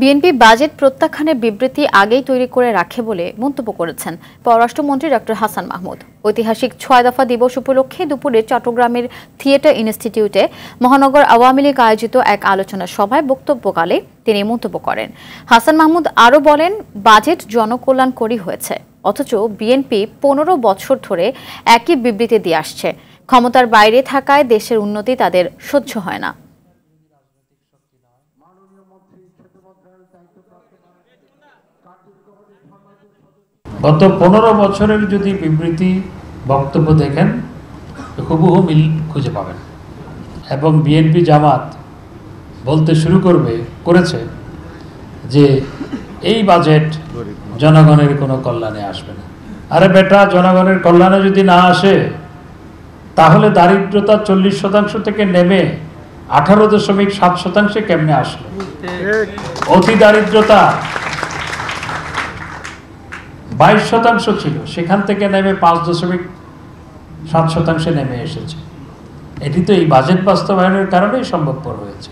BNP budget প্রত্যাখ্যানের বিবৃতি আগেই তৈরি করে রাখে বলে মন্তব্য করেছেন পররাষ্ট্রমন্ত্রী ডক্টর হাসান মাহমুদ। ঐতিহাসিক ৬ দফা দিবস উপলক্ষে দুপুরে চট্টগ্রামের থিয়েটার ইনস্টিটিউটে মহানগর আওয়ামী লীগ আয়োজিত এক আলোচনা সভায় বক্তব্যকালে তিনি মন্তব্য করেন। হাসান মাহমুদ আরও বলেন, বাজেট জনকল্যাণকরী হয়েছে, অথচ বিএনপি ১৫ বছর ধরে একই বিবৃতি দিয়ে আসছে। ক্ষমতার বাইরে থাকায় দেশের উন্নতি তাদের সহ্য হয় না। গত ১৫ বছরের যদি বিবৃতি বক্তব্য দেখেন হুবহু মিল খুঁজে পাবেন, এবং বিএনপি জামাত বলতে শুরু করেছে যে এই বাজেট জনগণের কোনো কল্যাণে আসবে না। আরে বেটা, জনগণের কল্যাণে যদি না আসে তাহলে দারিদ্রতা ৪০% থেকে নেমে ১৮.৭% কেমনে আসলো? অতি দারিদ্রতা ২২% ছিল, সেখান থেকে নেমে ৫.৭% নেমে এসেছে। এটি তো এই বাজেট বাস্তবায়নের কারণেই সম্ভবপর হয়েছে।